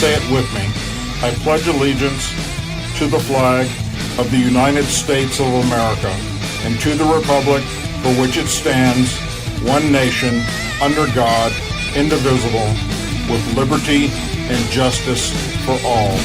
say it with me. I pledge allegiance to the flag of the United States of America and to the republic for which it stands, one nation, under God, indivisible, with liberty and justice for all.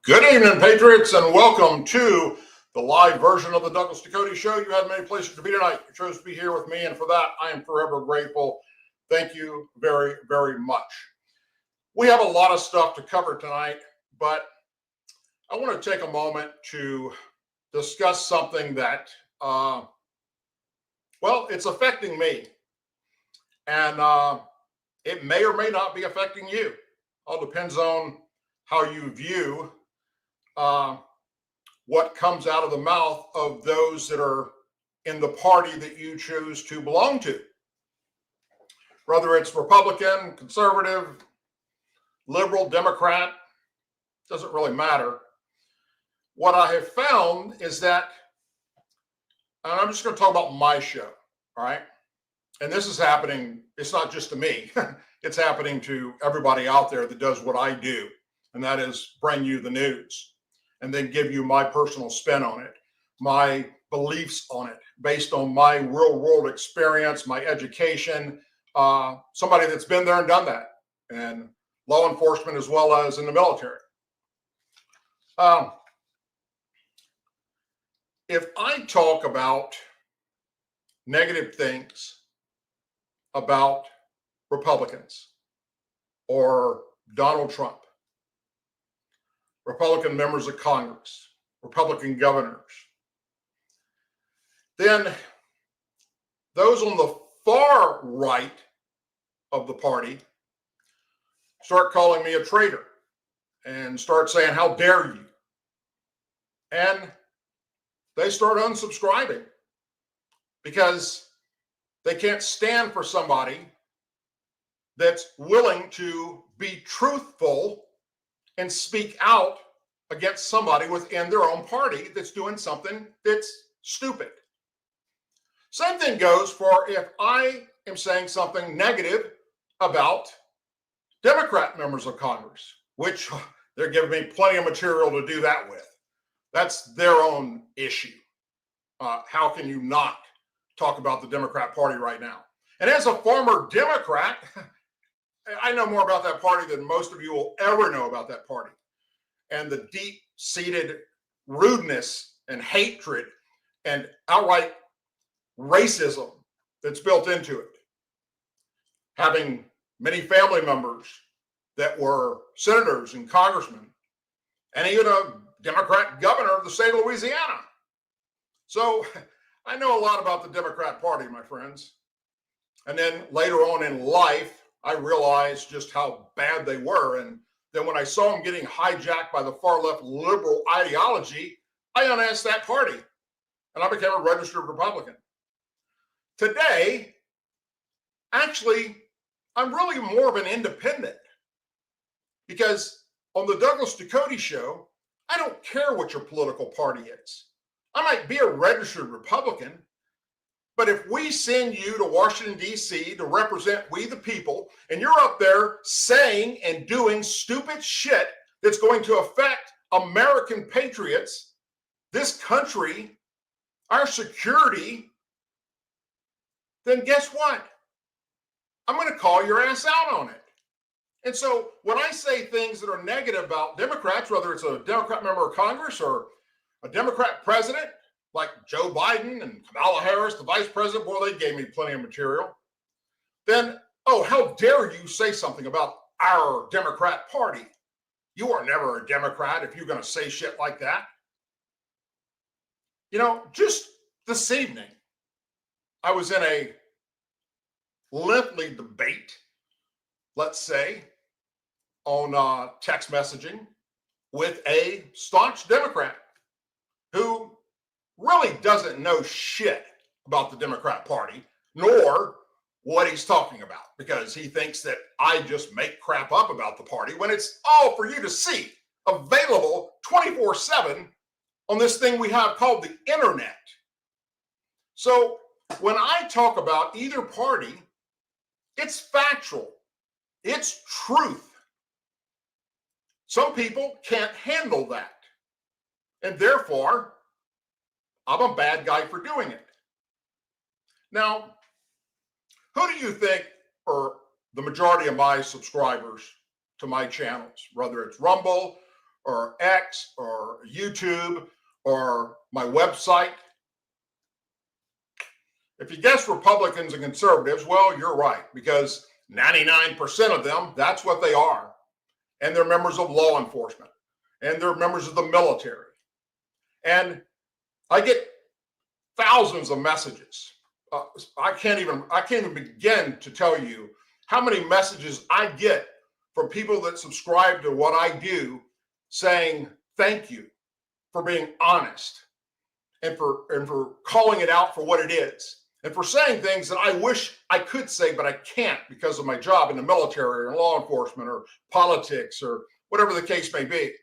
Good evening, Patriots, and welcome to the live version of the Douglas Ducote Show. You had many places to be tonight. You chose to be here with me, and for that, I am forever grateful. Thank you very, very much. We have a lot of stuff to cover tonight, but I want to take a moment to discuss something that, it's affecting me, and it may or may not be affecting you. All depends on how you view what comes out of the mouth of those that are in the party that you choose to belong to. Whether it's Republican, conservative, liberal, Democrat, doesn't really matter. What I have found is that, and I'm just going to talk about my show, all right? And this is happening, it's not just to me, it's happening to everybody out there that does what I do, and that is bring you the news and then give you my personal spin on it, my beliefs on it, based on my real world experience, my education, somebody that's been there and done that, and law enforcement as well as in the military. If I talk about negative things about Republicans or Donald Trump, Republican members of Congress, Republican governors, then those on the far right of the party start calling me a traitor and start saying, how dare you? And they start unsubscribing because they can't stand for somebody that's willing to be truthful and speak out against somebody within their own party that's doing something that's stupid. Same thing goes for if I am saying something negative about Democrat members of Congress, which they're giving me plenty of material to do that with. That's their own issue. How can you not talk about the Democrat Party right now? And as a former Democrat, I know more about that party than most of you will ever know about that party, and the deep-seated rudeness and hatred and outright racism that's built into it. Having many family members that were senators and congressmen, and even a Democrat governor of the state of Louisiana. So I know a lot about the Democrat Party, my friends. And then later on in life, I realized just how bad they were. And then when I saw them getting hijacked by the far left liberal ideology, I unasked that party and I became a registered Republican. Today, actually, I'm really more of an independent because on the Douglas Ducote Show, I don't care what your political party is. I might be a registered Republican, but if we send you to Washington, D.C. to represent we the people, and you're up there saying and doing stupid shit that's going to affect American patriots, this country, our security, then guess what? I'm going to call your ass out on it. And so when I say things that are negative about Democrats, whether it's a Democrat member of Congress or a Democrat president, like Joe Biden and Kamala Harris, the vice president, boy, they gave me plenty of material. Then, oh, how dare you say something about our Democrat Party? You are never a Democrat if you're going to say shit like that. You know, just this evening, I was in a lengthy debate let's say, on text messaging with a staunch Democrat who really doesn't know shit about the Democrat Party, nor what he's talking about, because he thinks that I just make crap up about the party when it's all for you to see, available 24/7 on this thing we have called the internet. So when I talk about either party, it's factual, it's truth. Some people can't handle that, and therefore I'm a bad guy for doing it. Now, who do you think are the majority of my subscribers to my channels, whether it's Rumble or X or YouTube or my website? If you guess Republicans and conservatives, well, you're right, because 99% of them, that's what they are. And they're members of law enforcement, and they're members of the military. And I get thousands of messages. I can't even begin to tell you how many messages I get from people that subscribe to what I do, saying thank you for being honest, and for calling it out for what it is, and for saying things that I wish I could say, but I can't because of my job in the military or in law enforcement or politics or whatever the case may be.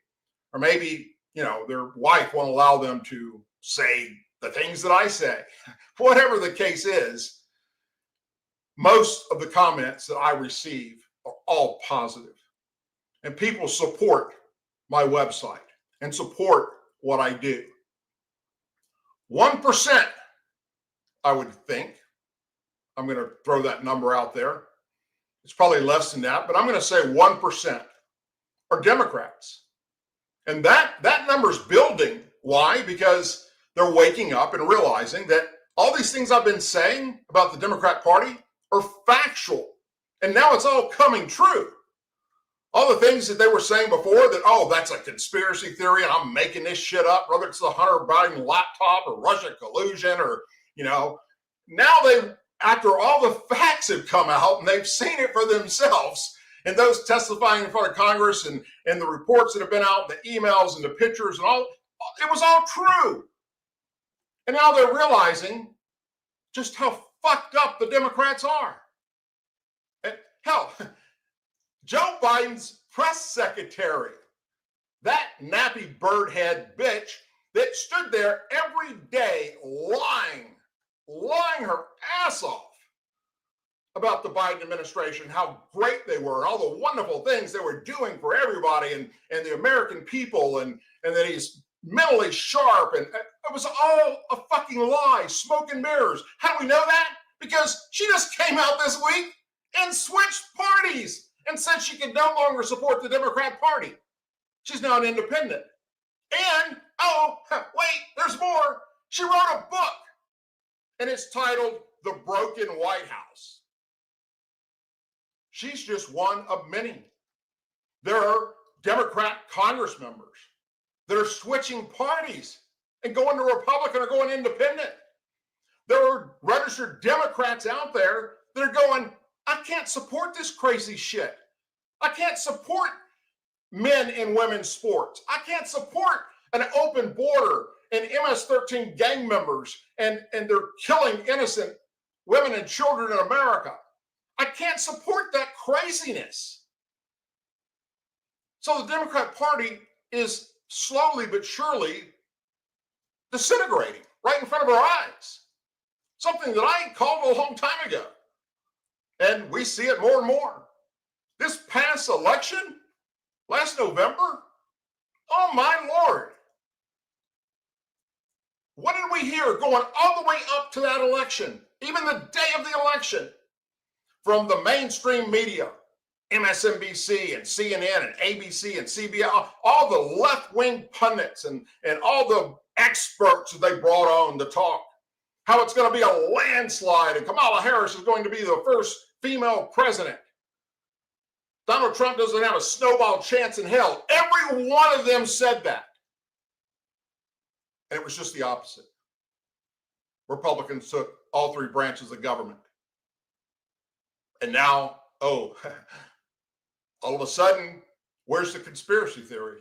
Or maybe, their wife won't allow them to say the things that I say. Whatever the case is, most of the comments that I receive are all positive. And people support my website and support what I do. 1%, I would think, I'm going to throw that number out there. It's probably less than that, but I'm going to say 1% are Democrats. And that number's building. Why? Because they're waking up and realizing that all these things I've been saying about the Democrat Party are factual. And now it's all coming true. All the things that they were saying before that, oh, that's a conspiracy theory and I'm making this shit up, whether it's the Hunter Biden laptop or Russia collusion or, now after all the facts have come out and they've seen it for themselves, and those testifying in front of Congress and the reports that have been out, the emails and the pictures and all, it was all true. And now they're realizing just how fucked up the Democrats are. And hell, Joe Biden's press secretary, that nappy birdhead bitch that stood there every day lying her ass off about the Biden administration, how great they were, and all the wonderful things they were doing for everybody and the American people, and that he's mentally sharp, and it was all a fucking lie, smoke and mirrors. How do we know that? Because she just came out this week and switched parties and said she could no longer support the Democrat Party. She's now an independent. And, wait, there's more. She wrote a book, and it's titled The Broken White House. She's just one of many. There are Democrat Congress members that are switching parties and going to Republican or going independent. There are registered Democrats out there that are going, I can't support this crazy shit. I can't support men and women's sports. I can't support an open border and MS-13 gang members and they're killing innocent women and children in America. I can't support that craziness. So the Democrat Party is slowly but surely disintegrating right in front of our eyes. Something that I called a long time ago. And we see it more and more. This past election, last November, oh my Lord. What did we hear going all the way up to that election, even the day of the election, from the mainstream media, MSNBC and CNN and ABC and CBS, all the left-wing pundits and all the experts that they brought on to talk, how it's going to be a landslide and Kamala Harris is going to be the first female president. Donald Trump doesn't have a snowball chance in hell. Every one of them said that. And it was just the opposite. Republicans took all three branches of government. And now, All of a sudden, where's the conspiracy theory?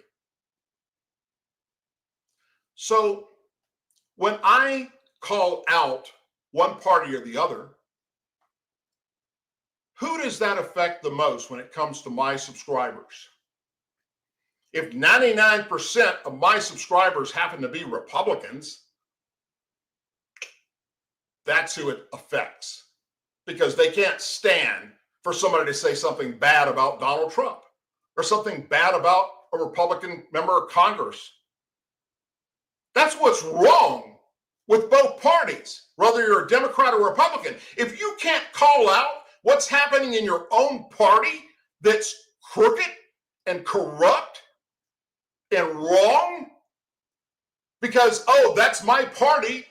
So when I call out one party or the other, who does that affect the most when it comes to my subscribers? If 99% of my subscribers happen to be Republicans, that's who it affects, because they can't stand for somebody to say something bad about Donald Trump or something bad about a Republican member of Congress. That's what's wrong with both parties, whether you're a Democrat or Republican. If you can't call out what's happening in your own party that's crooked and corrupt and wrong, because, oh, that's my party,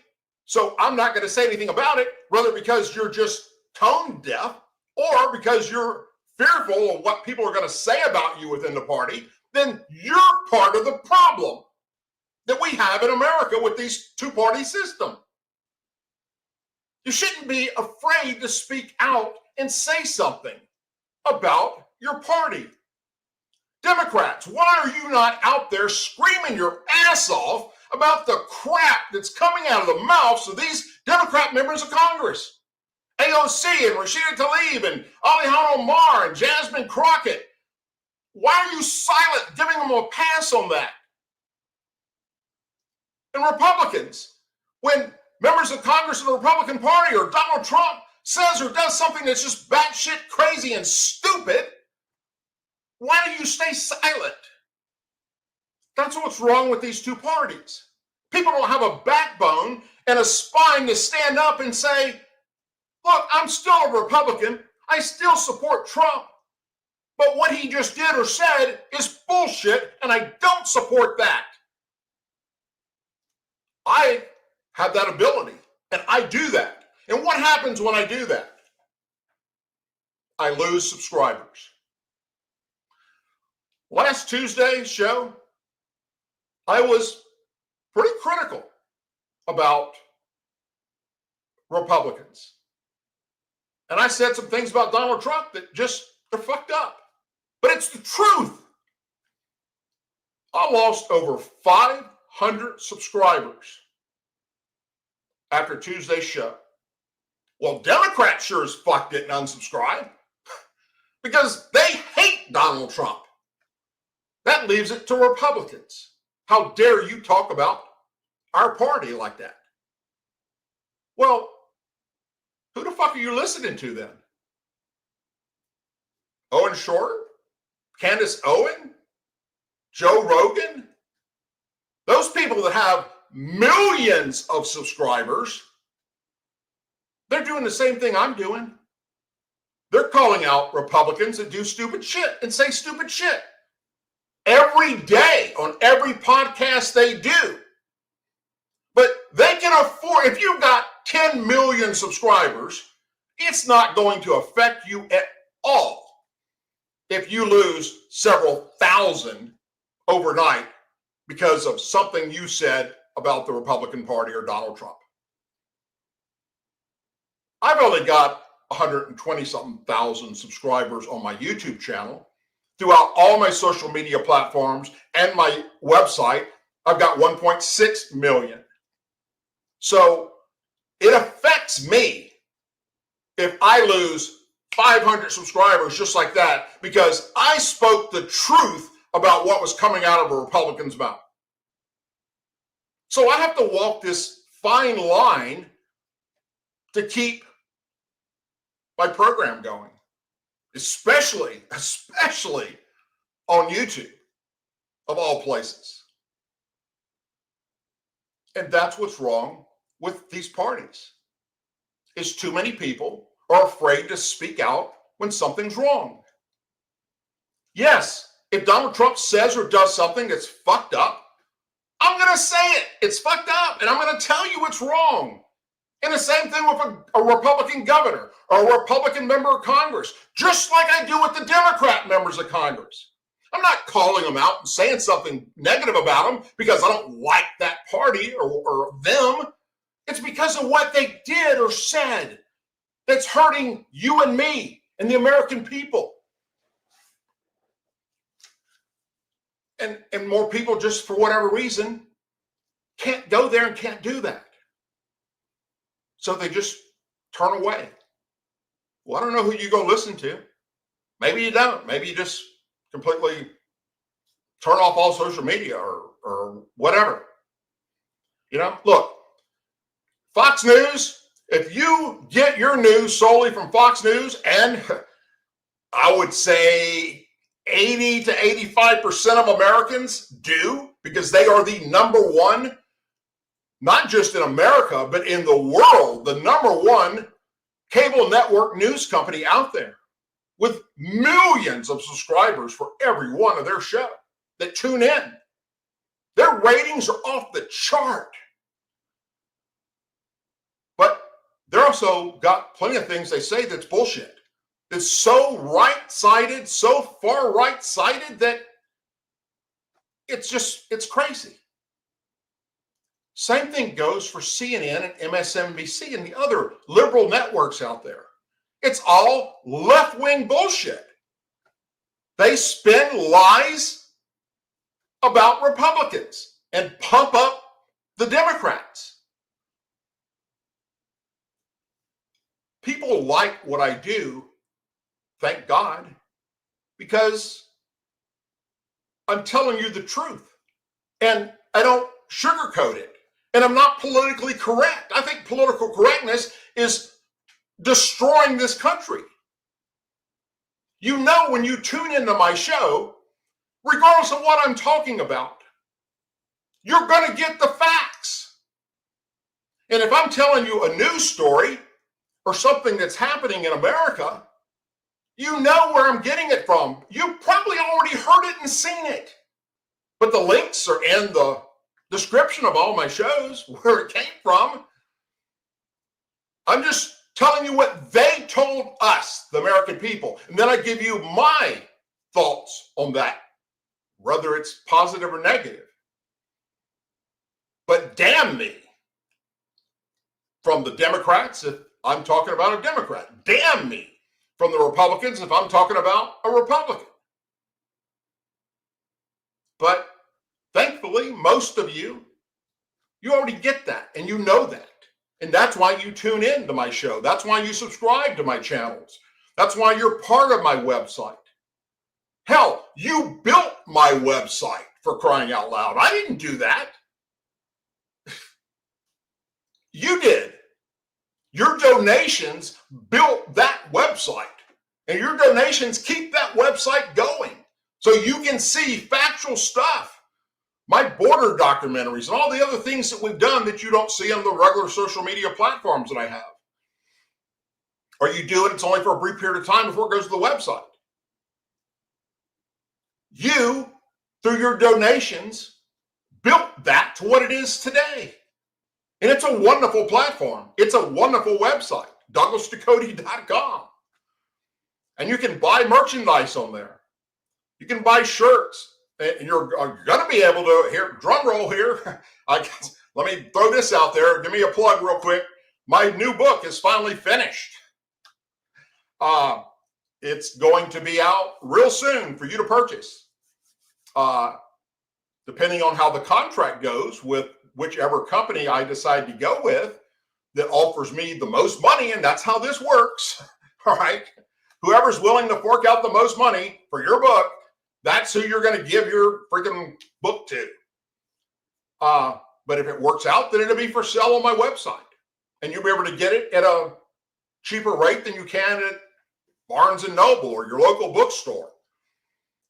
so I'm not going to say anything about it, whether because you're just tone deaf or because you're fearful of what people are going to say about you within the party, then you're part of the problem that we have in America with these two-party system. You shouldn't be afraid to speak out and say something about your party. Democrats, why are you not out there screaming your ass off about the crap that's coming out of the mouths of these Democrat members of Congress? AOC and Rashida Tlaib and Alejandro Omar and Jasmine Crockett. Why are you silent, giving them a pass on that? And Republicans, when members of Congress in the Republican Party or Donald Trump says or does something that's just batshit crazy and stupid, why do you stay silent? That's what's wrong with these two parties. People don't have a backbone and a spine to stand up and say, look, I'm still a Republican. I still support Trump. But what he just did or said is bullshit, and I don't support that. I have that ability, and I do that. And what happens when I do that? I lose subscribers. Last Tuesday's show, I was pretty critical about Republicans. And I said some things about Donald Trump that just are fucked up. But it's the truth. I lost over 500 subscribers after Tuesday's show. Well, Democrats sure as fuck didn't unsubscribe because they hate Donald Trump. That leaves it to Republicans. How dare you talk about our party like that? Well, who the fuck are you listening to then? Owen Short? Candace Owen? Joe Rogan? Those people that have millions of subscribers, they're doing the same thing I'm doing. They're calling out Republicans that do stupid shit and say stupid shit every day on every podcast they do. But they can afford, if you've got 10 million subscribers, it's not going to affect you at all if you lose several thousand overnight because of something you said about the Republican Party or Donald Trump. I've only got 120-something thousand subscribers on my YouTube channel. Throughout all my social media platforms and my website, I've got 1.6 million. So it affects me if I lose 500 subscribers just like that because I spoke the truth about what was coming out of a Republican's mouth. So I have to walk this fine line to keep my program going, especially on YouTube, of all places. And that's what's wrong with these parties, is too many people are afraid to speak out when something's wrong. Yes, if Donald Trump says or does something that's fucked up, I'm going to say it. It's fucked up, and I'm going to tell you it's wrong. And the same thing with a Republican governor or a Republican member of Congress, just like I do with the Democrat members of Congress. I'm not calling them out and saying something negative about them because I don't like that party or them. It's because of what they did or said that's hurting you and me and the American people. And more people, just for whatever reason, can't go there and can't do that. So they just turn away. Well, I don't know who you go listen to. Maybe you don't. Maybe you just completely turn off all social media or whatever. You know, look, Fox News, if you get your news solely from Fox News, and I would say 80 to 85% of Americans do, because they are the number one, not just in America, but in the world, the number one cable network news company out there, with millions of subscribers for every one of their shows that tune in. Their ratings are off the chart. But they're also got plenty of things they say that's bullshit. It's so right-sided, so far right-sided that it's crazy. Same thing goes for CNN and MSNBC and the other liberal networks out there. It's all left-wing bullshit. They spin lies about Republicans and pump up the Democrats. People like what I do, thank God, because I'm telling you the truth. And I don't sugarcoat it. And I'm not politically correct. I think political correctness is destroying this country. You know, when you tune into my show, regardless of what I'm talking about, you're going to get the facts. And if I'm telling you a news story or something that's happening in America, you know where I'm getting it from. You probably already heard it and seen it. But the links are in the description of all my shows, where it came from. I'm just telling you what they told us, the American people. And then I give you my thoughts on that, whether it's positive or negative. But damn me from the Democrats if I'm talking about a Democrat. Damn me from the Republicans if I'm talking about a Republican. But thankfully, most of you already get that, and you know that. And that's why you tune in to my show. That's why you subscribe to my channels. That's why you're part of my website. Hell, you built my website, for crying out loud. I didn't do that. You did. Your donations built that website, and your donations keep that website going so you can see factual stuff. My border documentaries and all the other things that we've done that you don't see on the regular social media platforms that I have. Or you do it, it's only for a brief period of time before it goes to the website. You, through your donations, built that to what it is today. And it's a wonderful platform. It's a wonderful website, DouglasDucote.com. And you can buy merchandise on there. You can buy shirts. And you're going to be able to, here, drum roll here. Let me throw this out there. Give me a plug real quick. My new book is finally finished. It's going to be out real soon for you to purchase. Depending on how the contract goes with whichever company I decide to go with that offers me the most money, and that's how this works. All right. Whoever's willing to fork out the most money for your book, that's who you're going to give your freaking book to. But if it works out, then it'll be for sale on my website. And you'll be able to get it at a cheaper rate than you can at Barnes & Noble or your local bookstore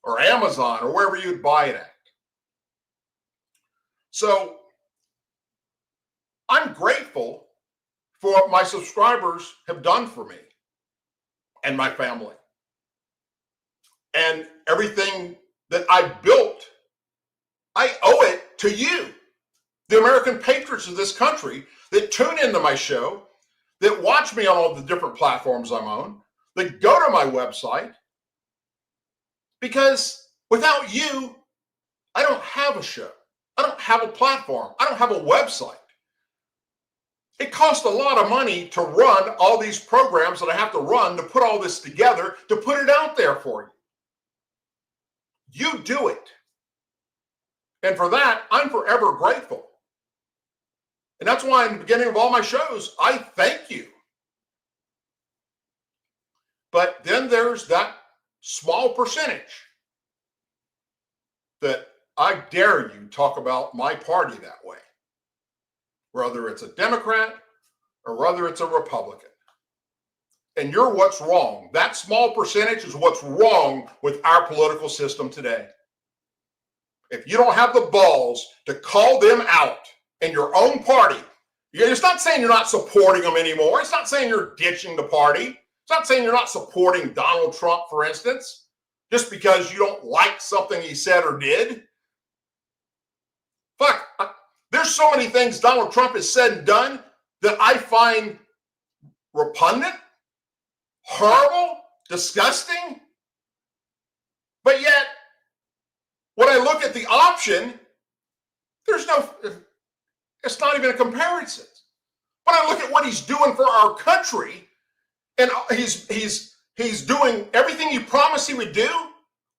or Amazon or wherever you'd buy it at. So I'm grateful for what my subscribers have done for me and my family. And everything that I built, I owe it to you, the American patriots of this country that tune into my show, that watch me on all the different platforms I'm on, that go to my website. Because without you, I don't have a show. I don't have a platform. I don't have a website. It costs a lot of money to run all these programs that I have to run to put all this together, to put it out there for you. You do it. And for that, I'm forever grateful. And that's why in the beginning of all my shows, I thank you. But then there's that small percentage that I dare you talk about my party that way, whether it's a Democrat or whether it's a Republican. And you're what's wrong. That small percentage is what's wrong with our political system today. If you don't have the balls to call them out in your own party, it's not saying you're not supporting them anymore. It's not saying you're ditching the party. It's not saying you're not supporting Donald Trump, for instance, just because you don't like something he said or did. Fuck, there's so many things Donald Trump has said and done that I find repugnant, horrible, disgusting. But yet, when I look at the option, it's not even a comparison. When I look at what he's doing for our country, and he's doing everything he promised he would do,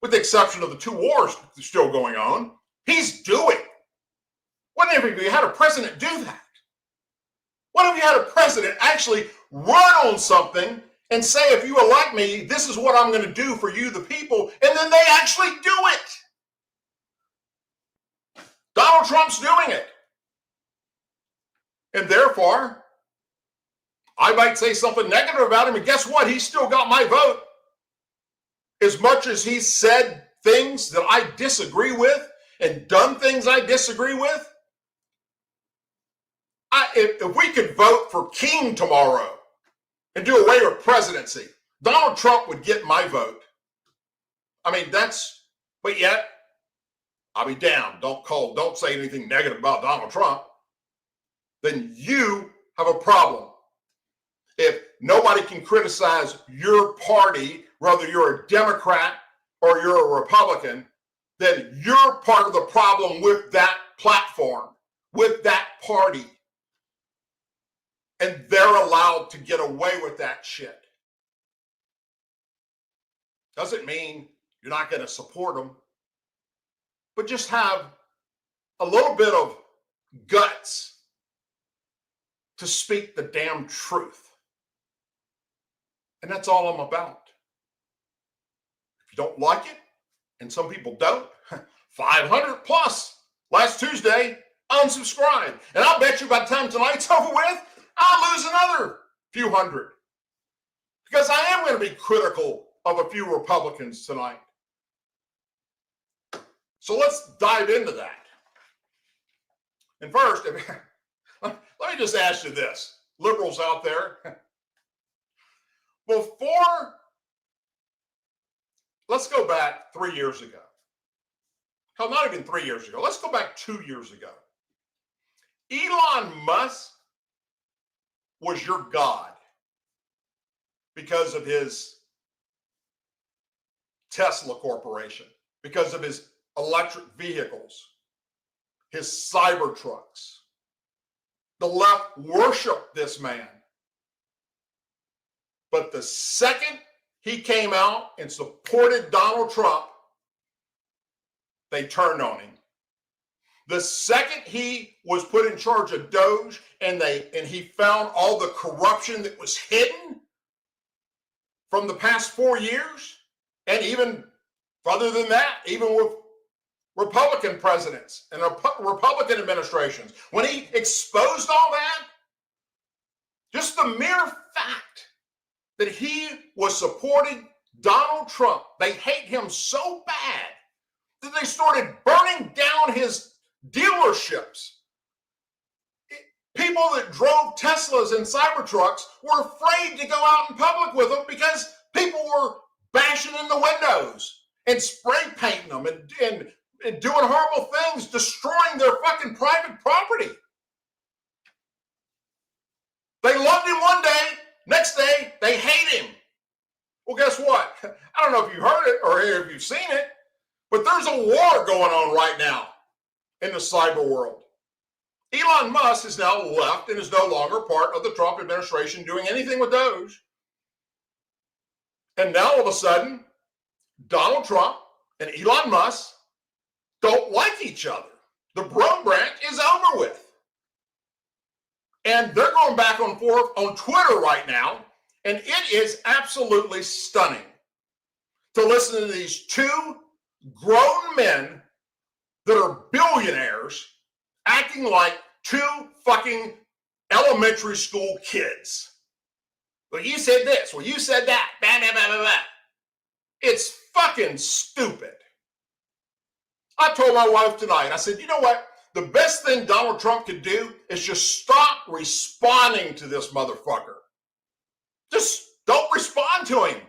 with the exception of the 2 wars still going on, he's doing. When have you had a president do that? When have you had a president actually run on something and say, if you elect me, this is what I'm going to do for you, the people, and then they actually do it? Donald Trump's doing it. And therefore, I might say something negative about him, and guess what? He's still got my vote. As much as he's said things that I disagree with and done things I disagree with, if we could vote for King tomorrow and do away with presidency, Donald Trump would get my vote. I mean, but yet, I'll be damned. Don't say anything negative about Donald Trump. Then you have a problem. If nobody can criticize your party, whether you're a Democrat or you're a Republican, then you're part of the problem with that platform, with that party. And they're allowed to get away with that shit. Doesn't mean you're not going to support them, but just have a little bit of guts to speak the damn truth. And that's all I'm about. If you don't like it, and some people don't, 500 plus last Tuesday, unsubscribe. And I'll bet you by the time tonight's over with, I'll lose another few hundred. Because I am going to be critical of a few Republicans tonight. So let's dive into that. And first, let me just ask you this, liberals out there. Let's go back 3 years ago. Hell, not even 3 years ago. Let's go back 2 years ago. Elon Musk was your God because of his Tesla Corporation, because of his electric vehicles, his cyber trucks. The left worshiped this man. But the second he came out and supported Donald Trump, they turned on him. The second he was put in charge of Doge and he found all the corruption that was hidden from the past 4 years, and even further than that, even with Republican presidents and Republican administrations, when he exposed all that, just the mere fact that he was supporting Donald Trump, they hate him so bad that they started burning down his dealerships. People that drove Teslas and Cybertrucks were afraid to go out in public with them because people were bashing in the windows and spray painting them and doing horrible things, destroying their fucking private property. They loved him one day, next day they hate him. Well, guess what? I don't know if you heard it or if you've seen it, but there's a war going on right now in the cyber world. Elon Musk is now left and is no longer part of the Trump administration doing anything with Doge. And now all of a sudden, Donald Trump and Elon Musk don't like each other. The Broom Branch is over with. And they're going back and forth on Twitter right now, and it is absolutely stunning to listen to these two grown men that are billionaires acting like two fucking elementary school kids. Well, you said this. Well, you said that. Blah, blah, blah, blah, blah. It's fucking stupid. I told my wife tonight, I said, you know what? The best thing Donald Trump could do is just stop responding to this motherfucker. Just don't respond to him.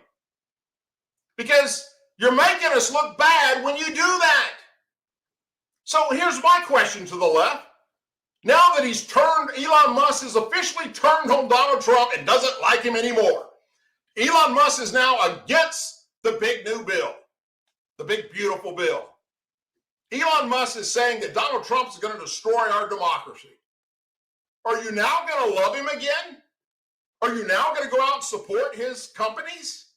Because you're making us look bad when you do that. So here's my question to the left. Now that Elon Musk has officially turned on Donald Trump and doesn't like him anymore. Elon Musk is now against the big new bill, the big beautiful bill. Elon Musk is saying that Donald Trump is going to destroy our democracy. Are you now going to love him again? Are you now going to go out and support his companies?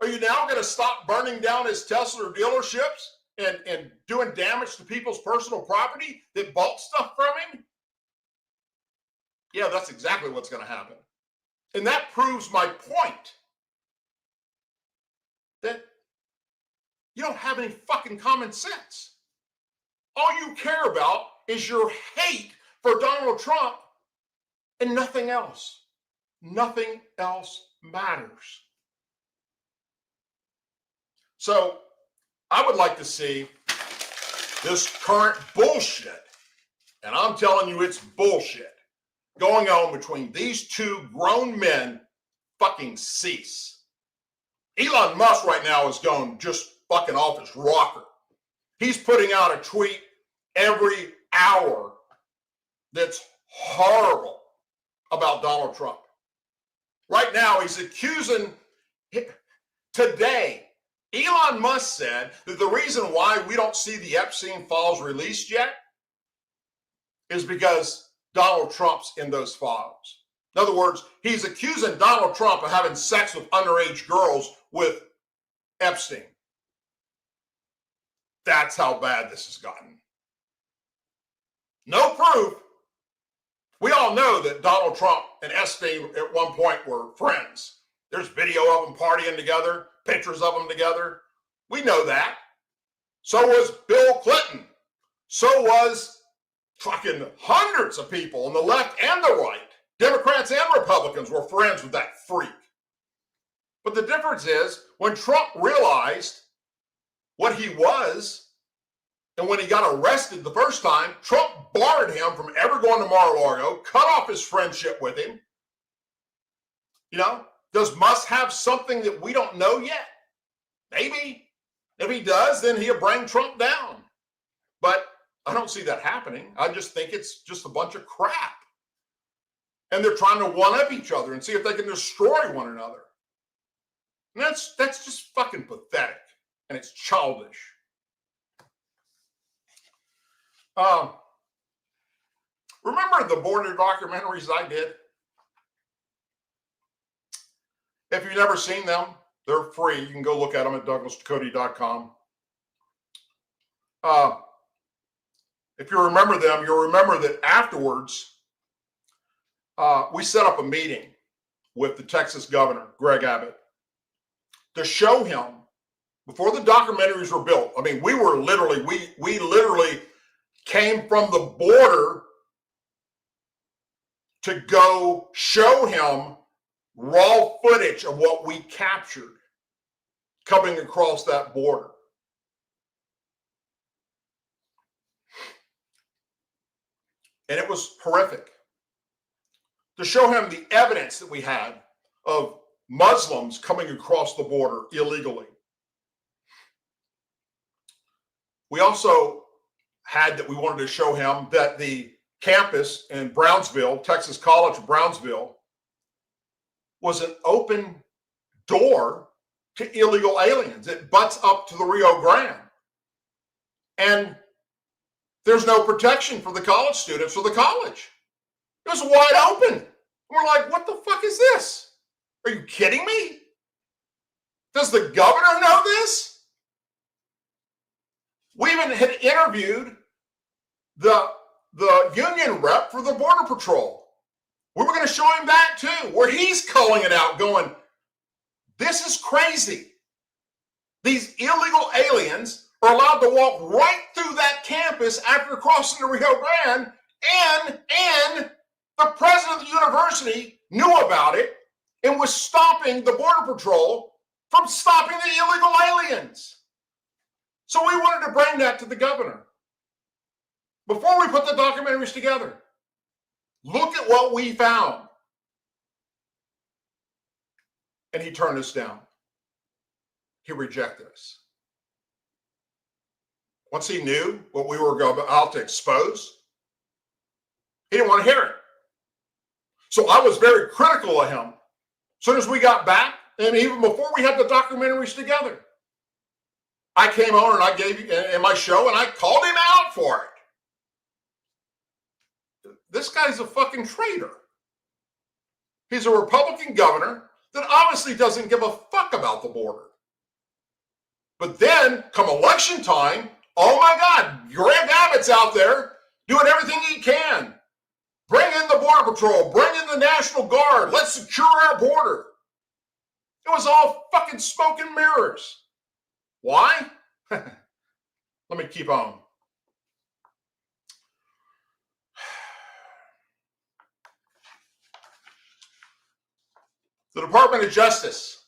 Are you now going to stop burning down his Tesla dealerships and doing damage to people's personal property that bought stuff from him? Yeah, that's exactly what's going to happen. And that proves my point that you don't have any fucking common sense. All you care about is your hate for Donald Trump and nothing else. Nothing else matters. So I would like to see this current bullshit, and I'm telling you it's bullshit, going on between these two grown men fucking cease. Elon Musk right now is going just fucking off his rocker. He's putting out a tweet every hour that's horrible about Donald Trump. Right now, he's accusing, today, Elon Musk said that the reason why we don't see the Epstein files released yet is because Donald Trump's in those files. In other words, he's accusing Donald Trump of having sex with underage girls with Epstein. That's how bad this has gotten. No proof. We all know that Donald Trump and Epstein at one point were friends. There's video of them partying together, pictures of them together. We know that. So was Bill Clinton. So was fucking hundreds of people on the left and the right. Democrats and Republicans were friends with that freak. But the difference is when Trump realized what he was, and when he got arrested the first time, Trump barred him from ever going to Mar-a-Lago, cut off his friendship with him. You know, does Musk have something that we don't know yet? Maybe. If he does, then he'll bring Trump down. But I don't see that happening. I just think it's just a bunch of crap. And they're trying to one-up each other and see if they can destroy one another. And that's just fucking pathetic. And it's childish. Remember the border documentaries I did? If you've never seen them, they're free. You can go look at them at douglasducote.com. If you remember them, you'll remember that afterwards, we set up a meeting with the Texas governor, Greg Abbott, to show him before the documentaries were built. I mean, we literally came from the border to go show him raw footage of what we captured coming across that border. And it was horrific. To show him the evidence that we had of Muslims coming across the border illegally. We also had that we wanted to show him that the campus in Brownsville, Texas College of Brownsville, was an open door to illegal aliens. It butts up to the Rio Grande. And there's no protection for the college students or the college. It was wide open. We're like, what the fuck is this? Are you kidding me? Does the governor know this? We even had interviewed the union rep for the Border Patrol. We were going to show him that too, where he's calling it out, going, this is crazy. These illegal aliens are allowed to walk right through that campus after crossing the Rio Grande, and the president of the university knew about it and was stopping the Border Patrol from stopping the illegal aliens. So we wanted to bring that to the governor before we put the documentaries together. Look at what we found. And he turned us down. He rejected us. Once he knew what we were about to expose, he didn't want to hear it. So I was very critical of him. As soon as we got back, and even before we had the documentaries together, I came on and I gave you in my show and I called him out for it. This guy's a fucking traitor. He's a Republican governor that obviously doesn't give a fuck about the border. But then, come election time, oh my God, Greg Abbott's out there doing everything he can. Bring in the Border Patrol, bring in the National Guard, let's secure our border. It was all fucking smoke and mirrors. Why? Let me keep on. The Department of Justice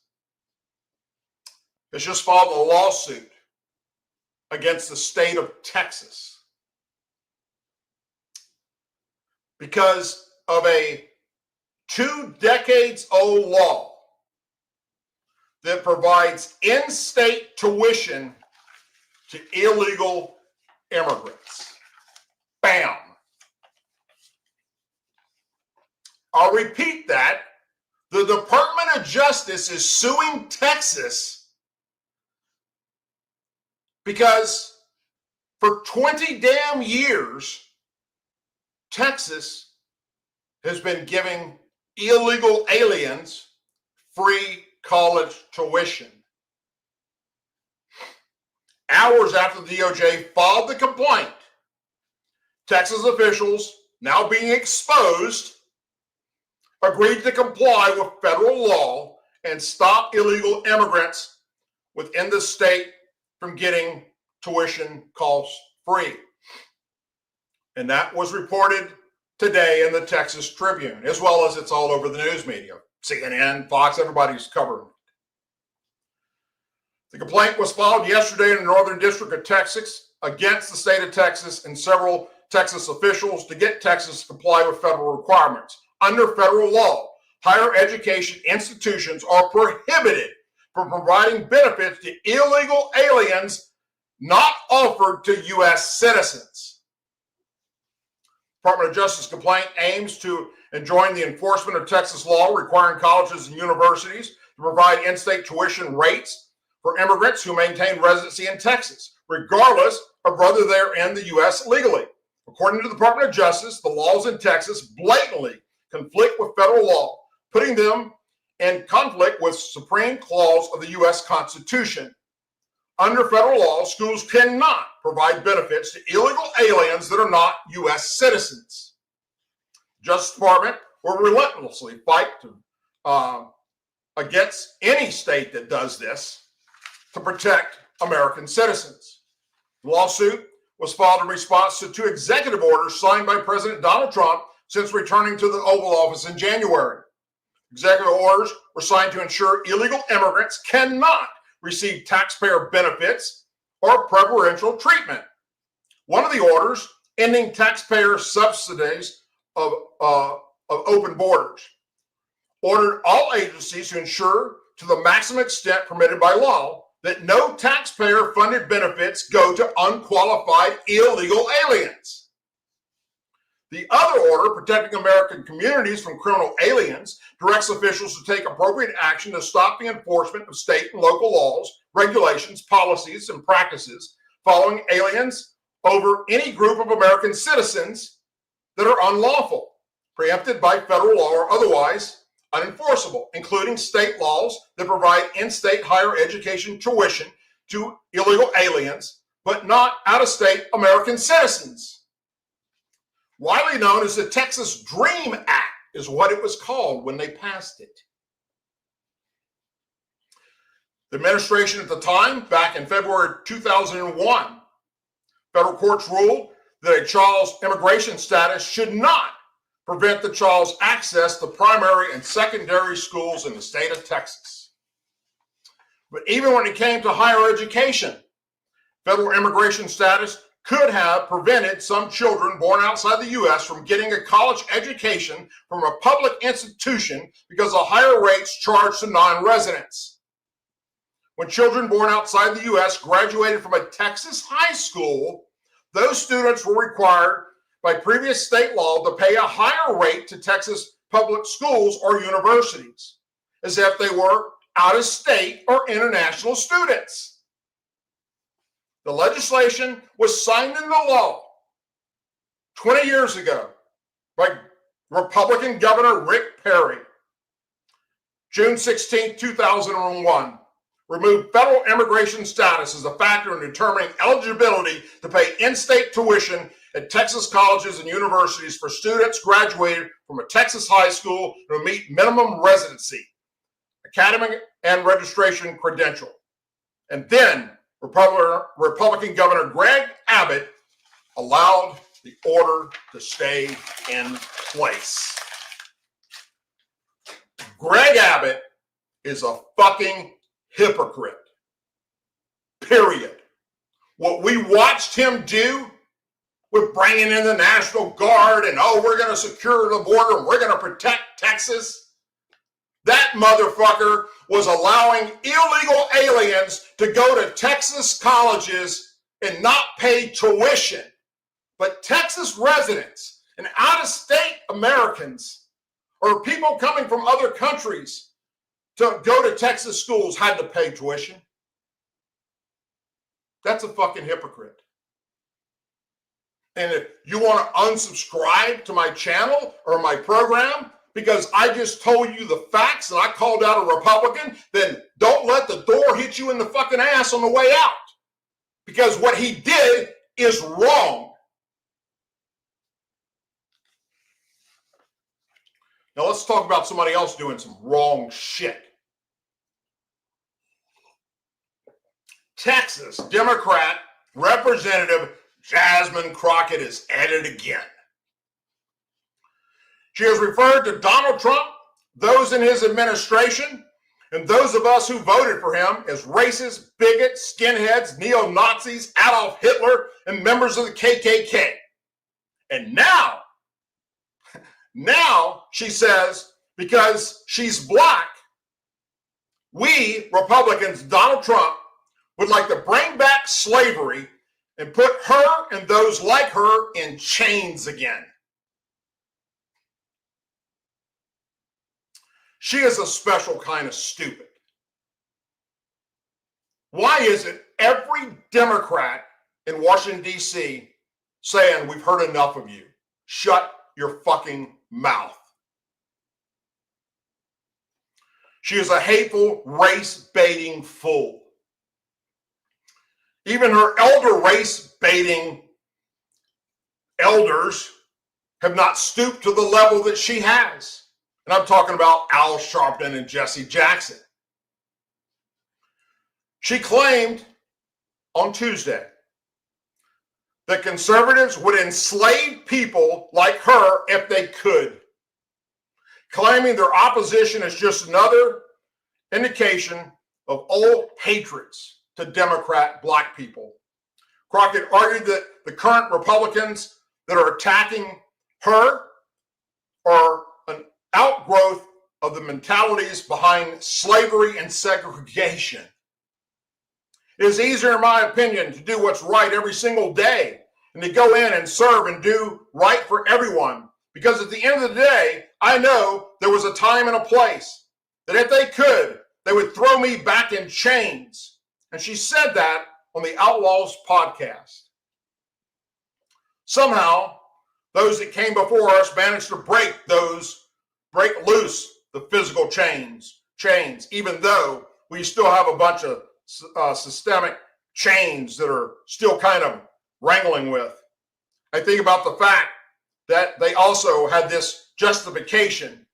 has just filed a lawsuit against the state of Texas because of a 2 decades old law that provides in-state tuition to illegal immigrants. Bam. I'll repeat that. The Department of Justice is suing Texas because for 20 damn years, Texas has been giving illegal aliens free college tuition. Hours after the DOJ filed the complaint, Texas officials, now being exposed, agreed to comply with federal law and stop illegal immigrants within the state from getting tuition costs free. And that was reported today in the Texas Tribune, as well as it's all over the news media. CNN, Fox, everybody's covering it. The complaint was filed yesterday in the Northern District of Texas against the state of Texas and several Texas officials to get Texas to comply with federal requirements. Under federal law, higher education institutions are prohibited from providing benefits to illegal aliens not offered to U.S. citizens. Department of Justice complaint aims to enjoin the enforcement of Texas law requiring colleges and universities to provide in-state tuition rates for immigrants who maintain residency in Texas, regardless of whether they're in the U.S. legally. According to the Department of Justice, the laws in Texas blatantly conflict with federal law, putting them in conflict with Supreme Clause of the U.S. Constitution. Under federal law, schools cannot provide benefits to illegal aliens that are not U.S. citizens. Justice Department will relentlessly fight against any state that does this to protect American citizens. The lawsuit was filed in response to 2 executive orders signed by President Donald Trump since returning to the Oval Office in January. Executive orders were signed to ensure illegal immigrants cannot receive taxpayer benefits or preferential treatment. One of the orders, ending taxpayer subsidies of open borders, ordered all agencies to ensure to the maximum extent permitted by law that no taxpayer-funded benefits go to unqualified illegal aliens. The other order, protecting American communities from criminal aliens, directs officials to take appropriate action to stop the enforcement of state and local laws, regulations, policies, and practices following aliens over any group of American citizens that are unlawful, preempted by federal law or otherwise unenforceable, including state laws that provide in-state higher education tuition to illegal aliens, but not out-of-state American citizens. widely known as the Texas Dream Act is what it was called when they passed it. The administration at the time, back in February 2001, federal courts ruled that a child's immigration status should not prevent the child's access to primary and secondary schools in the state of Texas. But even when it came to higher education, federal immigration status could have prevented some children born outside the U.S. from getting a college education from a public institution because of higher rates charged to non-residents. When children born outside the U.S. graduated from a Texas high school, those students were required by previous state law to pay a higher rate to Texas public schools or universities, as if they were out-of-state or international students. The legislation was signed into law 20 years ago by Republican Governor Rick Perry. June 16, 2001, removed federal immigration status as a factor in determining eligibility to pay in-state tuition at Texas colleges and universities for students graduated from a Texas high school who meet minimum residency, academic, and registration credential. And then Republican Governor Greg Abbott allowed the order to stay in place. Greg Abbott is a fucking hypocrite. Period. What we watched him do with bringing in the National Guard and, oh, we're going to secure the border and we're going to protect Texas. That motherfucker was allowing illegal aliens to go to Texas colleges and not pay tuition. But Texas residents and out-of-state Americans or people coming from other countries to go to Texas schools had to pay tuition. That's a fucking hypocrite. And if you want to unsubscribe to my channel or my program because I just told you the facts and I called out a Republican, then don't let the door hit you in the fucking ass on the way out. Because what he did is wrong. Now let's talk about somebody else doing some wrong shit. Texas Democrat Representative Jasmine Crockett is at it again. She has referred to Donald Trump, those in his administration, and those of us who voted for him as racist, bigots, skinheads, neo-Nazis, Adolf Hitler, and members of the KKK. And now she says, because she's black, we Republicans, Donald Trump, would like to bring back slavery and put her and those like her in chains again. She is a special kind of stupid. Why is it every Democrat in Washington, D.C. saying, we've heard enough of you? Shut your fucking mouth. She is a hateful, race-baiting fool. Even her elder race-baiting elders have not stooped to the level that she has. And I'm talking about Al Sharpton and Jesse Jackson. She claimed on Tuesday that conservatives would enslave people like her if they could, claiming their opposition is just another indication of old hatreds to Democrat black people. Crockett argued that the current Republicans that are attacking her are an outgrowth of the mentalities behind slavery and segregation. It is easier, in my opinion, to do what's right every single day and to go in and serve and do right for everyone. Because at the end of the day, I know there was a time and a place that if they could, they would throw me back in chains. And she said that on the Outlaws podcast. Somehow, those that came before us managed to break loose the physical chains, even though we still have a bunch of systemic chains that are still kind of wrangling with. I think about the fact that they also had this justification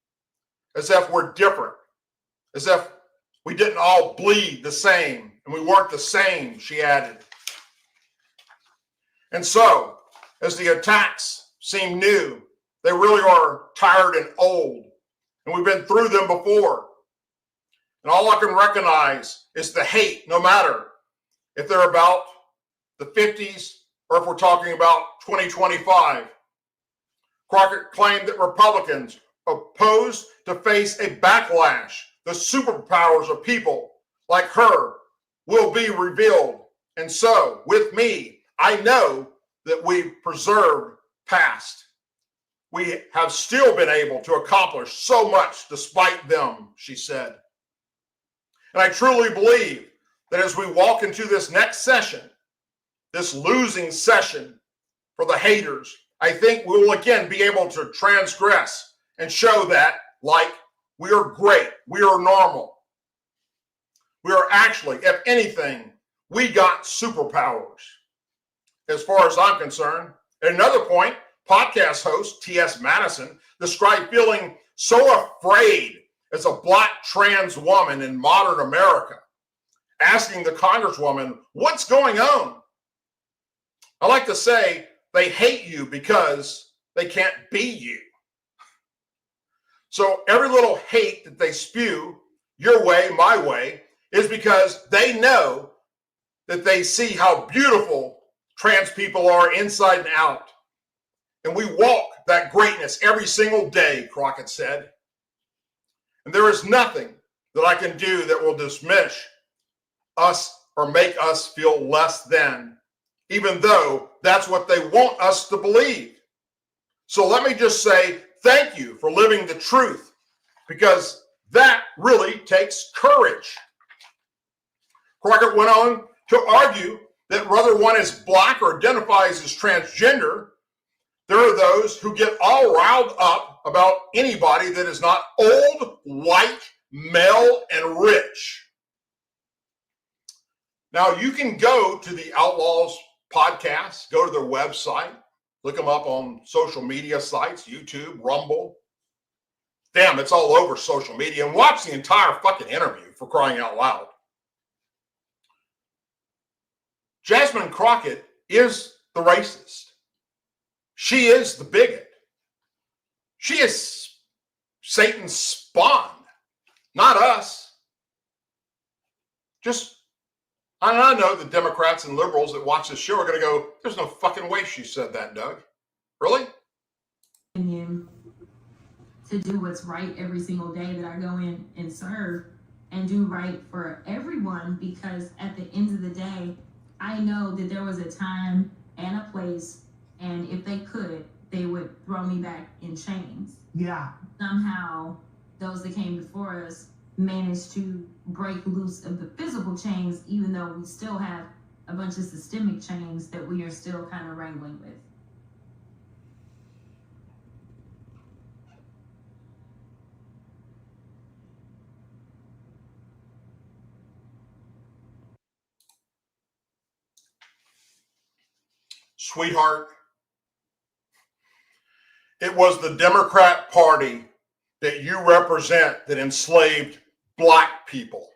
as if we're different, as if we didn't all bleed the same and we weren't the same, she added. And so, as the attacks seem new, they really are tired and old, and we've been through them before. And all I can recognize is the hate, no matter if they're about the 50s or if we're talking about 2025. Crockett claimed that Republicans opposed to face a backlash. The superpowers of people like her will be revealed. And so, with me, I know that we've preserved past. We have still been able to accomplish so much despite them, she said. And I truly believe that as we walk into this next session, this losing session for the haters, I think we will again be able to transgress and show that, like, we are great, we are normal. We are actually, if anything, we got superpowers, as far as I'm concerned. At another point, podcast host T.S. Madison described feeling so afraid as a Black trans woman in modern America, asking the Congresswoman, what's going on? I like to say they hate you because they can't be you. So every little hate that they spew, your way, my way, is because they know that they see how beautiful trans people are inside and out. And we walk that greatness every single day, Crockett said. And there is nothing that I can do that will diminish us or make us feel less than, even though that's what they want us to believe. So let me just say thank you for living the truth, because that really takes courage. Crockett went on to argue that whether one is Black or identifies as transgender, there are those who get all riled up about anybody that is not old, white, male, and rich. Now, you can go to the Outlaws podcast, go to their website, look them up on social media sites, YouTube, Rumble. Damn, it's all over social media, and watch the entire fucking interview, for crying out loud. Jasmine Crockett is the racist. She is the bigot. She is Satan's spawn, not us. I know the Democrats and liberals that watch this show are going to go, there's no fucking way she said that, Doug. Really? To do what's right every single day that I go in and serve and do right for everyone, because at the end of the day, I know that there was a time and a place, and if they could, they would throw me back in chains. Yeah. Somehow, those that came before us managed to break loose of the physical chains, even though we still have a bunch of systemic chains that we are still kind of wrangling with. Sweetheart, it was the Democrat Party that you represent that enslaved Black people.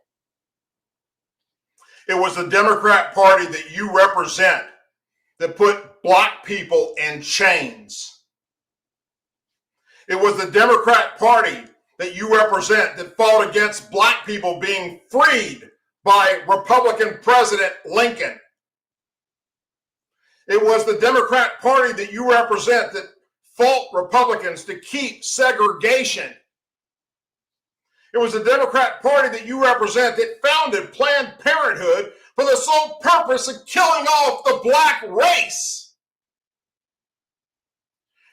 It was the Democrat Party that you represent that put Black people in chains. It was the Democrat Party that you represent that fought against Black people being freed by Republican President Lincoln. It was the Democrat Party that you represent that fought Republicans to keep segregation. It was the Democrat Party that you represent that founded Planned Parenthood for the sole purpose of killing off the Black race.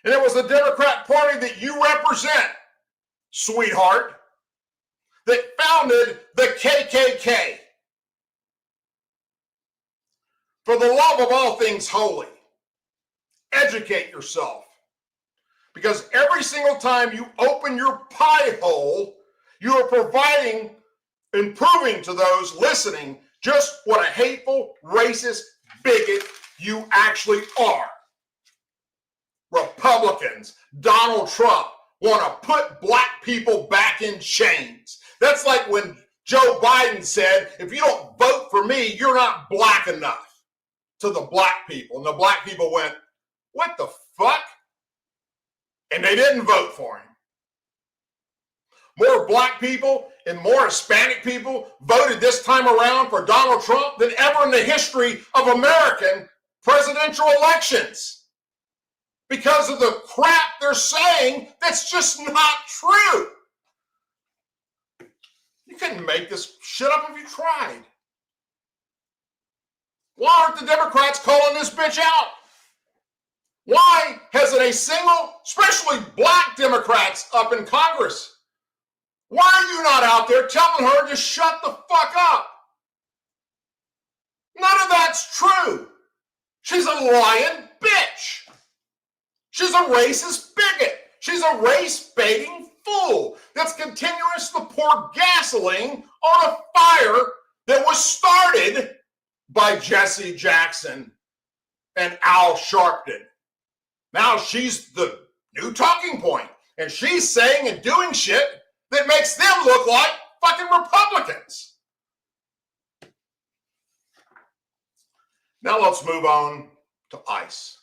And it was the Democrat Party that you represent, sweetheart, that founded the KKK. For the love of all things holy, educate yourself. Because every single time you open your pie hole, you are providing and proving to those listening just what a hateful, racist bigot you actually are. Republicans, Donald Trump, want to put black people back in chains. That's like when Joe Biden said, if you don't vote for me, you're not black enough, to the black people. And the black people went, what the fuck? And they didn't vote for him. More black people and more Hispanic people voted this time around for Donald Trump than ever in the history of American presidential elections. Because of the crap they're saying that's just not true. You couldn't make this shit up if you tried. Why aren't the Democrats calling this bitch out? Why hasn't a single, especially black Democrats up in Congress, why are you not out there telling her to shut the fuck up? None of that's true. She's a lying bitch. She's a racist bigot. She's a race-baiting fool that's continuous to pour gasoline on a fire that was started by Jesse Jackson and Al Sharpton. Now she's the new talking point, and she's saying and doing shit that makes them look like fucking Republicans. Now let's move on to ICE.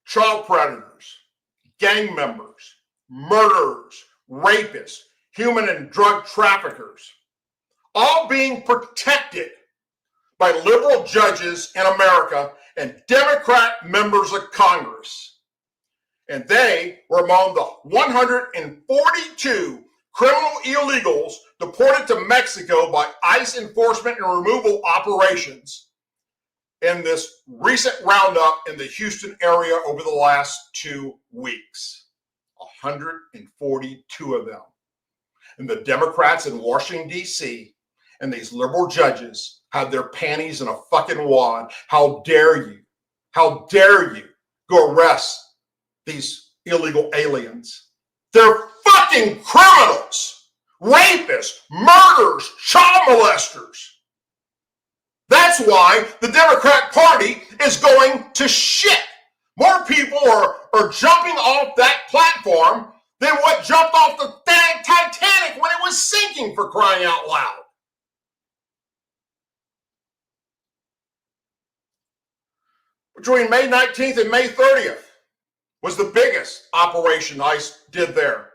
Child predators, gang members, murderers, rapists, human and drug traffickers, all being protected by liberal judges in America and Democrat members of Congress. And they were among the 142 criminal illegals deported to Mexico by ICE enforcement and removal operations in this recent roundup in the Houston area over the last 2 weeks. 142 of them. And the Democrats in Washington, D.C., and these liberal judges have their panties in a fucking wad. How dare you? How dare you go arrest these illegal aliens? They're fucking criminals, rapists, murderers, child molesters. That's why the Democrat Party is going to shit. More people are jumping off that platform than what jumped off the Titanic when it was sinking, for crying out loud. Between May 19th and May 30th was the biggest operation ICE did there.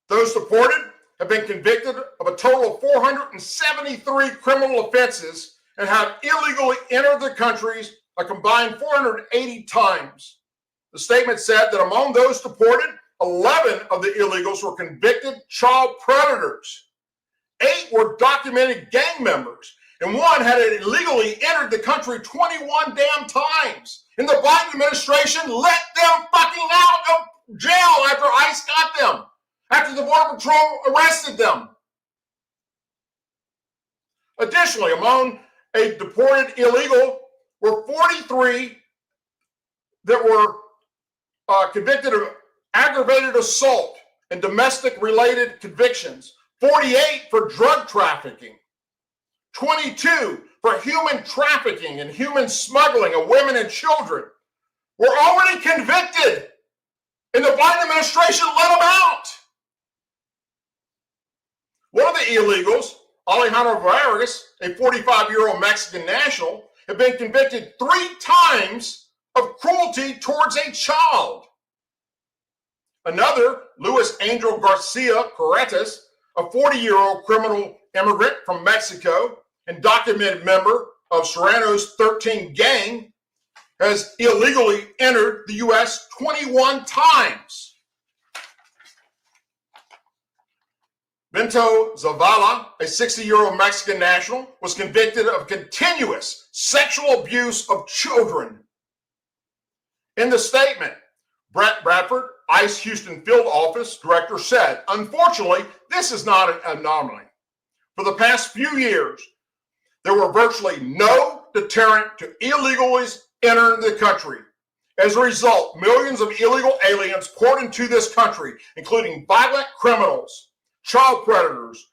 Those deported have been convicted of a total of 473 criminal offenses and have illegally entered the countries a combined 480 times. The statement said that among those deported, 11 of the illegals were convicted child predators. 8 were documented gang members, and 1 had illegally entered the country 21 damn times. And the Biden administration let them fucking out of jail after ICE got them, after the Border Patrol arrested them. Additionally, among a deported illegal were 43 that were convicted of aggravated assault and domestic-related convictions, 48 for drug trafficking, 22 for human trafficking and human smuggling of women and children were already convicted, and the Biden administration let them out. One of the illegals, Alejandro Vargas, a 45-year-old Mexican national, had been convicted 3 times of cruelty towards a child. Another, Luis Angel Garcia Corretas, a 40-year-old criminal immigrant from Mexico and documented member of Serrano's 13 gang, has illegally entered the U.S. 21 times. Bento Zavala, a 60-year-old Mexican national, was convicted of continuous sexual abuse of children. In the statement, Brett Bradford, ICE Houston Field Office Director, said, unfortunately, this is not an anomaly. For the past few years, there were virtually no deterrent to illegals entering the country. As a result, millions of illegal aliens poured into this country, including violent criminals, child predators,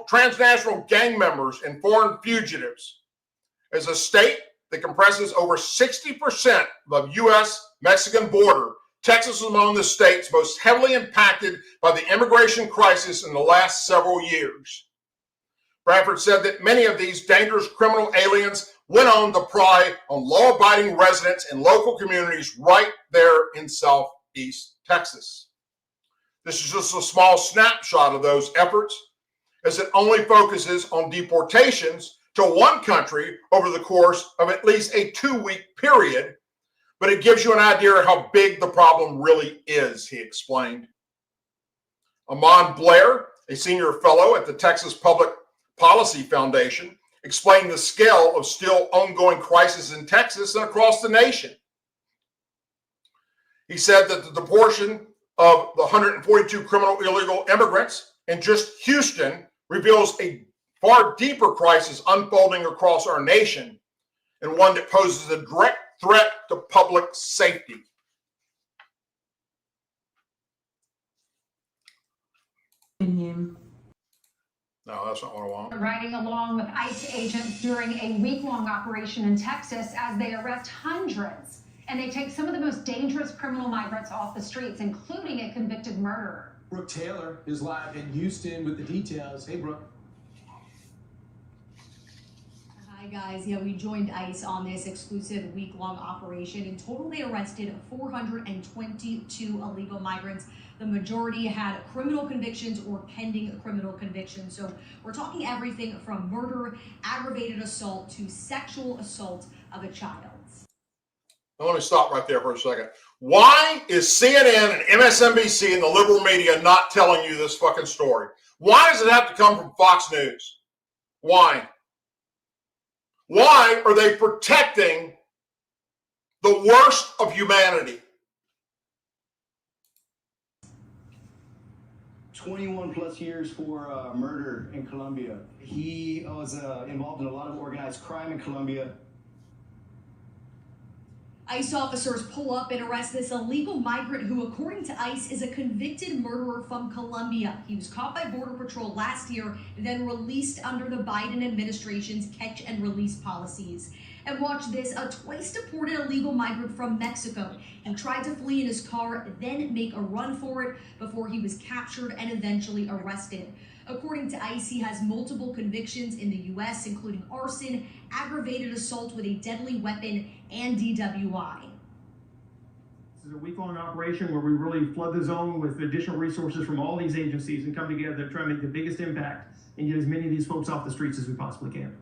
transnational gang members, and foreign fugitives. As a state that compresses over 60% of the U.S.-Mexican border, Texas is among the states most heavily impacted by the immigration crisis in the last several years. Bradford said that many of these dangerous criminal aliens went on to pry on law-abiding residents in local communities right there in Southeast Texas. This is just a small snapshot of those efforts, as it only focuses on deportations to one country over the course of at least a 2-week period, but it gives you an idea of how big the problem really is, he explained. Amon Blair, a senior fellow at the Texas Public Policy Foundation, explained the scale of still ongoing crisis in Texas and across the nation. He said that the deportation of the 142 criminal illegal immigrants in just Houston reveals a far deeper crisis unfolding across our nation, and one that poses a direct threat to public safety. No, that's not what I want. Riding along with ICE agents during a week-long operation in Texas as they arrest hundreds. And they take some of the most dangerous criminal migrants off the streets, including a convicted murderer. Brooke Taylor is live in Houston with the details. Hey, Brooke. Hi, guys. Yeah, we joined ICE on this exclusive week-long operation. In total, they arrested 422 illegal migrants. The majority had criminal convictions or pending criminal convictions. So we're talking everything from murder, aggravated assault, to sexual assault of a child. I want to stop right there for a second. Why is CNN and MSNBC and the liberal media not telling you this fucking story? Why does it have to come from Fox News? Why? Why are they protecting the worst of humanity? 21 plus years for murder in Colombia. He was involved in a lot of organized crime in Colombia. ICE officers pull up and arrest this illegal migrant who, according to ICE, is a convicted murderer from Colombia. He was caught by Border Patrol last year, then released under the Biden administration's catch and release policies. And watch this, a twice deported illegal migrant from Mexico. He tried to flee in his car, then make a run for it before he was captured and eventually arrested. According to ICE, he has multiple convictions in the U.S., including arson, aggravated assault with a deadly weapon, and DWI. This is a week-long operation where we really flood the zone with additional resources from all these agencies and come together to try to make the biggest impact and get as many of these folks off the streets as we possibly can.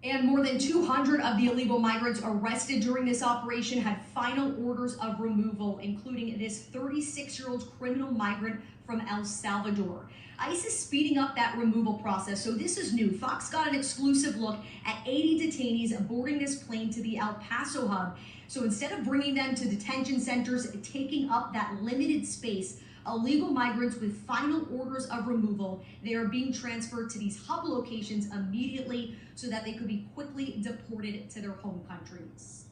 And more than 200 of the illegal migrants arrested during this operation had final orders of removal, including this 36-year-old criminal migrant from El Salvador. ICE is speeding up that removal process, so this is new. Fox got an exclusive look at 80 detainees boarding this plane to the El Paso hub. So instead of bringing them to detention centers, taking up that limited space, illegal migrants with final orders of removal, they are being transferred to these hub locations immediately so that they could be quickly deported to their home countries.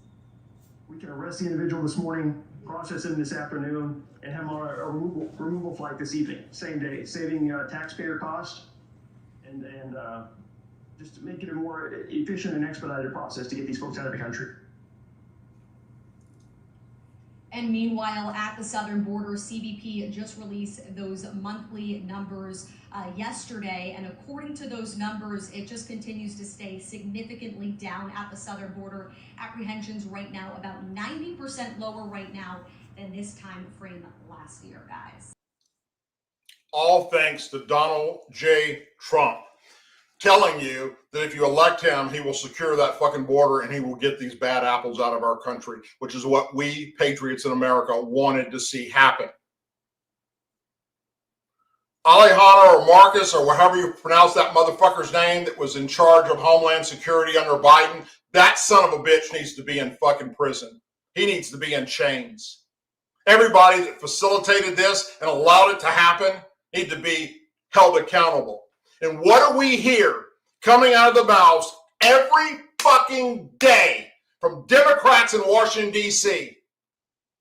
We can arrest the individual this morning, process him this afternoon, and have him on a removal flight this evening, same day, saving taxpayer cost and just to make it a more efficient and expedited process to get these folks out of the country. And meanwhile, at the southern border, CBP just released those monthly numbers yesterday. And according to those numbers, it just continues to stay significantly down at the southern border. Apprehensions right now about 90% lower right now than this time frame last year, guys. All thanks to Donald J. Trump telling you that if you elect him, he will secure that fucking border and he will get these bad apples out of our country, which is what we patriots in America wanted to see happen. Alejandro or Marcus, or however you pronounce that motherfucker's name that was in charge of Homeland Security under Biden, that son of a bitch needs to be in fucking prison. He needs to be in chains. Everybody that facilitated this and allowed it to happen need to be held accountable. And what do we hear coming out of the mouths every fucking day from Democrats in Washington, D.C.?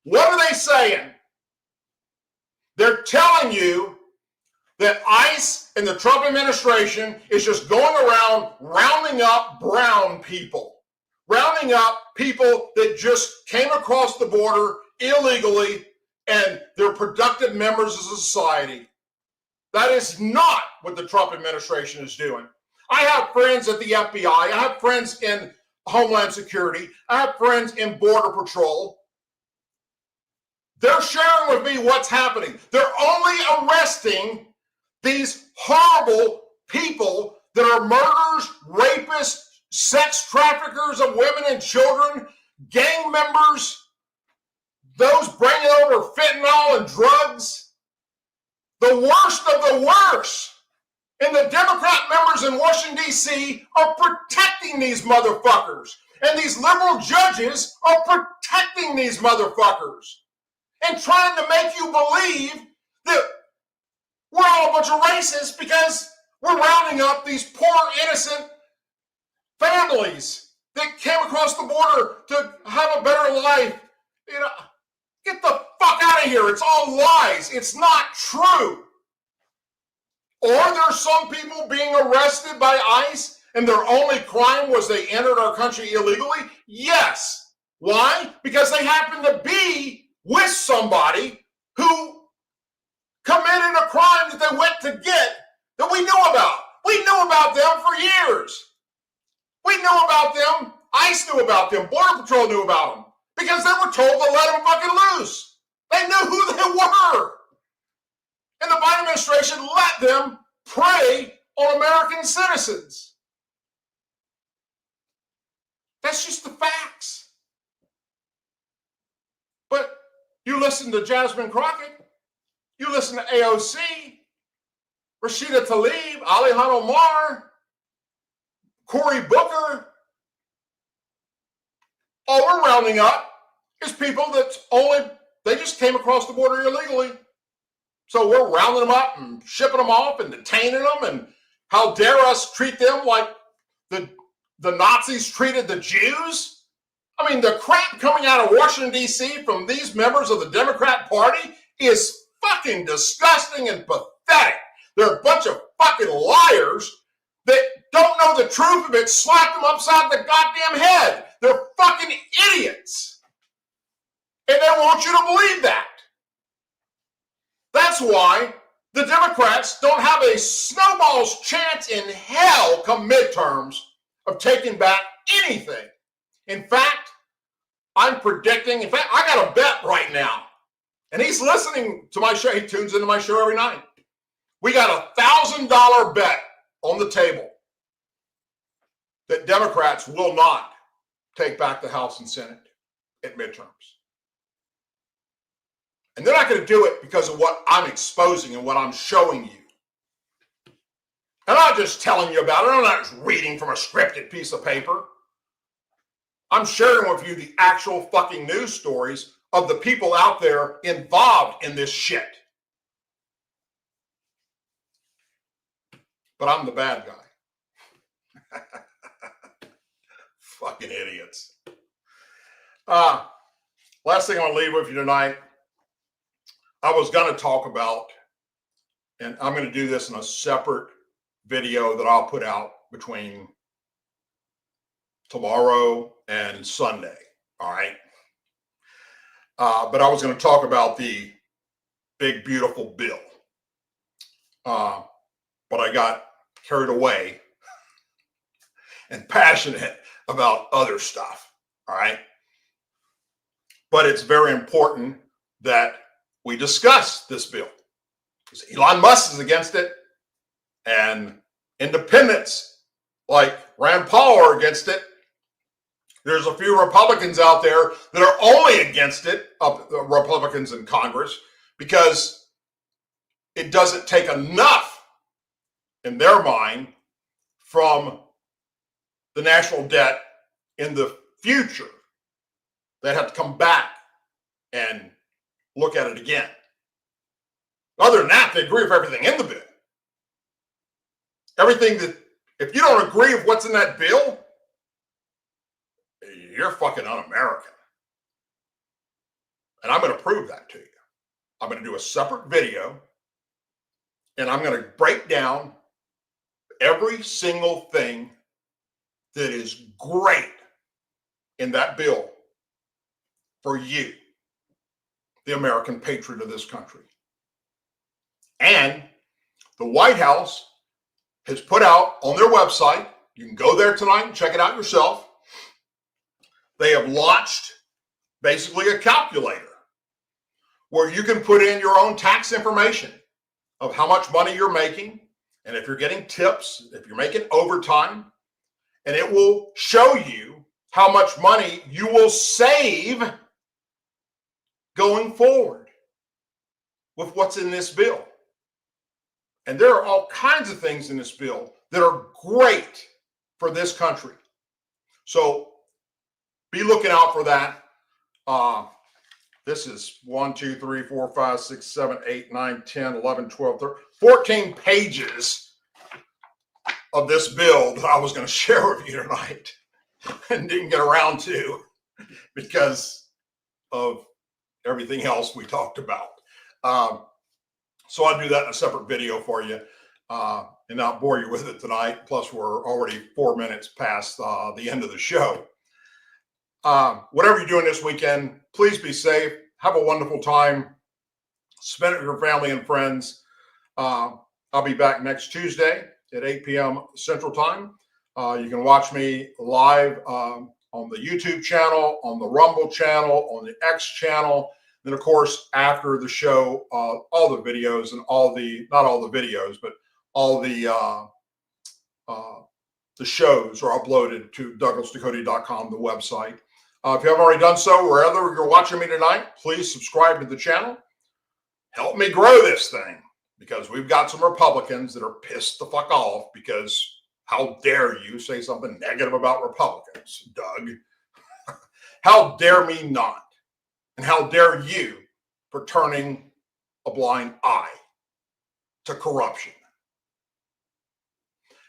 What are they saying? They're telling you that ICE and the Trump administration is just going around rounding up brown people, rounding up people that just came across the border illegally and they're productive members of society. That is not what the Trump administration is doing. I have friends at the FBI. I have friends in Homeland Security. I have friends in Border Patrol. They're sharing with me what's happening. They're only arresting these horrible people that are murderers, rapists, sex traffickers of women and children, gang members, those bringing over fentanyl and drugs. The worst of the worst. And the Democrat members in Washington, D.C. are protecting these motherfuckers. And these liberal judges are protecting these motherfuckers and trying to make you believe that we're all a bunch of racists because we're rounding up these poor, innocent families that came across the border to have a better life. You know, get the fuck out of here. It's all lies. It's not true. Or there's some people being arrested by ICE and their only crime was they entered our country illegally? Yes. Why? Because they happen to be with somebody who committed a crime that they went to get that we knew about. We knew about them for years. We knew about them. ICE knew about them. Border Patrol knew about them because they were told to let them fucking loose. They knew who they were. And the Biden administration let them prey on American citizens. That's just the facts. But you listen to Jasmine Crockett, you listen to AOC, Rashida Tlaib, Alihan Omar, Cory Booker. All we're rounding up is people they just came across the border illegally. So we're rounding them up and shipping them off and detaining them. And how dare us treat them like the Nazis treated the Jews? I mean, the crap coming out of Washington, D.C. from these members of the Democrat Party is fucking disgusting and pathetic. They're a bunch of fucking liars that don't know the truth of it, slapped them upside the goddamn head. They're fucking idiots. And they want you to believe that. That's why the Democrats don't have a snowball's chance in hell come midterms of taking back anything. In fact, I'm predicting, I got a bet right now. And he's listening to my show. He tunes into my show every night. We got a $1,000 bet on the table that Democrats will not take back the House and Senate at midterms. And they're not going to do it because of what I'm exposing and what I'm showing you. I'm not just telling you about it. I'm not just reading from a scripted piece of paper. I'm sharing with you the actual fucking news stories of the people out there involved in this shit. But I'm the bad guy. Fucking idiots. Last thing I want to leave with you tonight. I was going to talk about, and I'm going to do this in a separate video that I'll put out between tomorrow and Sunday. All right. But I was going to talk about the big, beautiful bill. But I got carried away and passionate about other stuff. All right. But it's very important that we discuss this bill because Elon Musk is against it and independents like Rand Paul are against it. There's a few Republicans out there that are only against it, Republicans in Congress, because it doesn't take enough in their mind from the national debt in the future. They have to come back and look at it again. Other than that, they agree with everything in the bill. Everything that, if you don't agree with what's in that bill, you're fucking un-American. And I'm going to prove that to you. I'm going to do a separate video And I'm going to break down every single thing that is great in that bill for you, the American patriot of this country. And the White House has put out on their website, you can go there tonight and check it out yourself. They have launched basically a calculator where you can put in your own tax information of how much money you're making, and if you're getting tips, if you're making overtime, and it will show you how much money you will save going forward with what's in this bill. And there are all kinds of things in this bill that are great for this country. So be looking out for that. This is 1, 2, 3, 4, 5, 6, 7, 8, 9, 10, 11, 12, 13, 14 pages of this bill that I was going to share with you tonight and didn't get around to because of everything else we talked about. So I'll do that in a separate video for you and not bore you with it tonight. Plus, we're already 4 minutes past the end of the show. Whatever you're doing this weekend, please be safe. Have a wonderful time. Spend it with your family and friends. I'll be back next Tuesday at 8 p.m. Central Time. You can watch me live on the YouTube channel, on the Rumble channel, on the X channel. Then, of course, after the show, all the videos and not all the videos, but all the shows are uploaded to DouglasDucote.com, the website. If you haven't already done so, wherever you're watching me tonight, please subscribe to the channel. Help me grow this thing, because we've got some Republicans that are pissed the fuck off because how dare you say something negative about Republicans, Doug? How dare me not? And how dare you for turning a blind eye to corruption?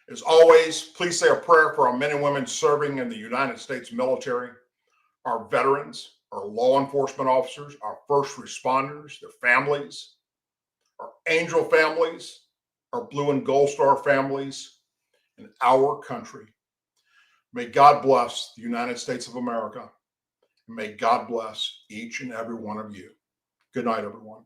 As always, please say a prayer for our men and women serving in the United States military, our veterans, our law enforcement officers, our first responders, their families, our angel families, our blue and gold star families, and our country. May God bless the United States of America. And may God bless each and every one of you. Good night, everyone.